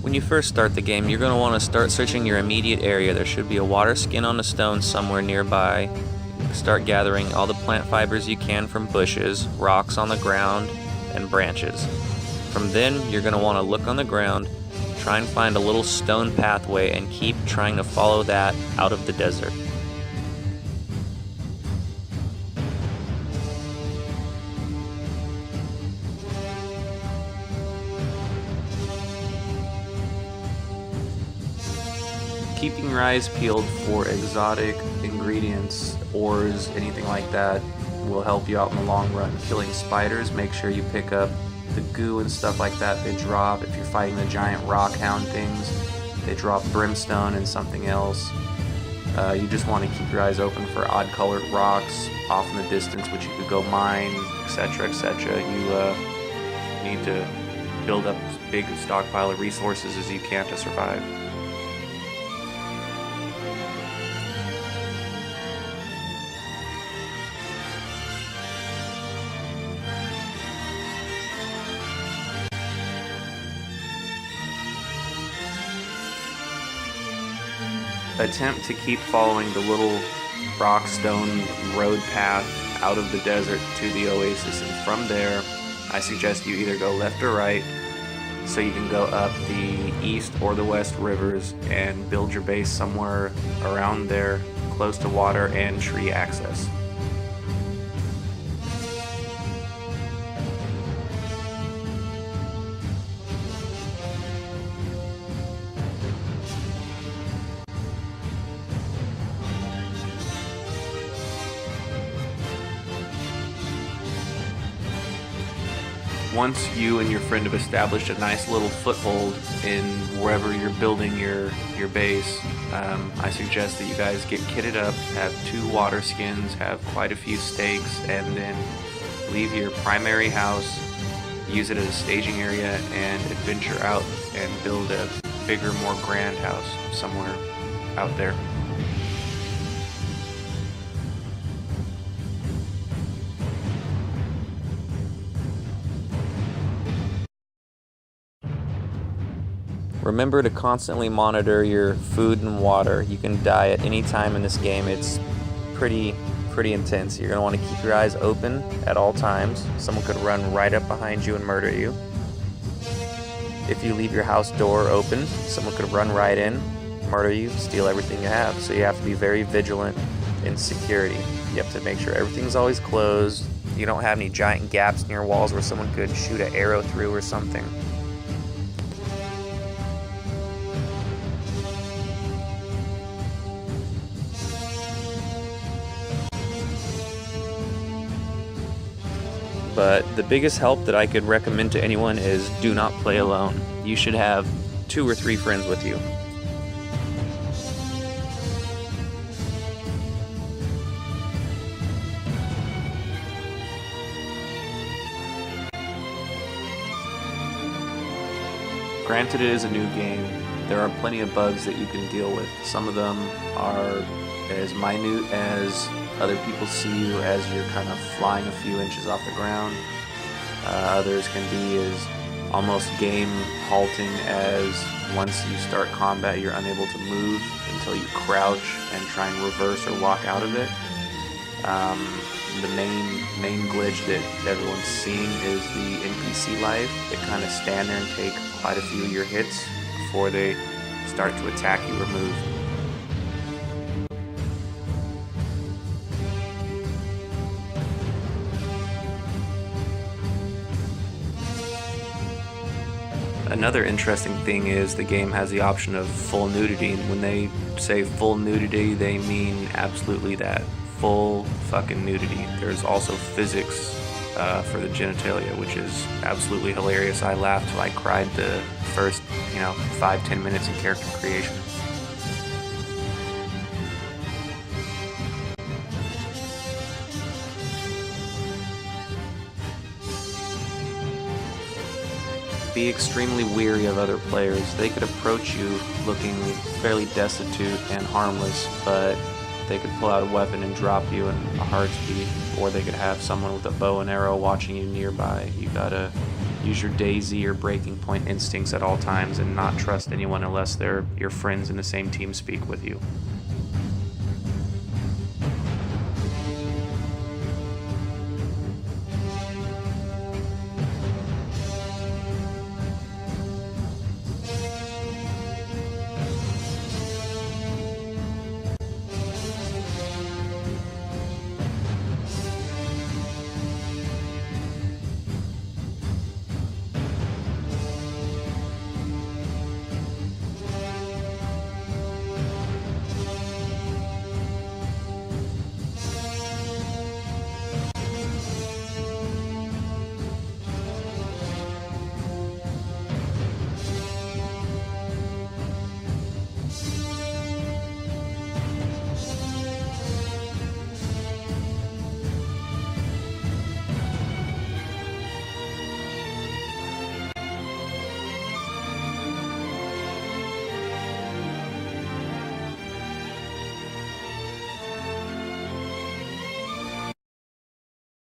When you first start the game, you're going to want to start searching your immediate area. There should be a water skin on a stone somewhere nearby. Start gathering all the plant fibers you can from bushes, rocks on the ground, and branches. From then, you're going to want to look on the ground, try and find a little stone pathway, and keep trying to follow that out of the desert. Keeping your eyes peeled for exotic ingredients, ores, anything like that will help you out in the long run. Killing spiders, make sure you pick up the goo and stuff like that they drop. If you're fighting the giant rock hound things, they drop brimstone and something else. You just want to keep your eyes open for odd colored rocks off in the distance which you could go mine, etc, etc. You need to build up as big a stockpile of resources as you can to survive. Attempt to keep following the little rock stone road path out of the desert to the oasis, and from there I suggest you either go left or right so you can go up the east or the west rivers and build your base somewhere around there close to water and tree access. Once you and your friend have established a nice little foothold in wherever you're building your base, I suggest that you guys get kitted up, have 2 water skins, have quite a few stakes, and then leave your primary house, use it as a staging area, and adventure out and build a bigger, more grand house somewhere out there. Remember to constantly monitor your food and water. You can die at any time in this game. It's pretty intense. You're going to want to keep your eyes open at all times. Someone could run right up behind you and murder you. If you leave your house door open, someone could run right in, murder you, steal everything you have. So you have to be very vigilant in security. You have to make sure everything's always closed. You don't have any giant gaps in your walls where someone could shoot an arrow through or something. But the biggest help that I could recommend to anyone is do not play alone. You should have 2 or 3 friends with you. Granted, it is a new game. There are plenty of bugs that you can deal with. Some of them are as minute as other people see you as you're kind of flying a few inches off the ground. Others can be as almost game halting as once you start combat you're unable to move until you crouch and try and reverse or walk out of it. The main glitch that everyone's seeing is the NPC life. They kind of stand there and take quite a few of your hits before they start to attack you or move. Another interesting thing is the game has the option of full nudity, and when they say full nudity, they mean absolutely that. Full fucking nudity. There's also physics for the genitalia, which is absolutely hilarious. I laughed till I cried the first, 5-10 minutes in character creation. Be extremely weary of other players. They could approach you looking fairly destitute and harmless, but they could pull out a weapon and drop you in a heartbeat. or they could have someone with a bow and arrow watching you nearby. You gotta use your Daisy or breaking point instincts at all times and not trust anyone unless they're your friends in the same team speak with you.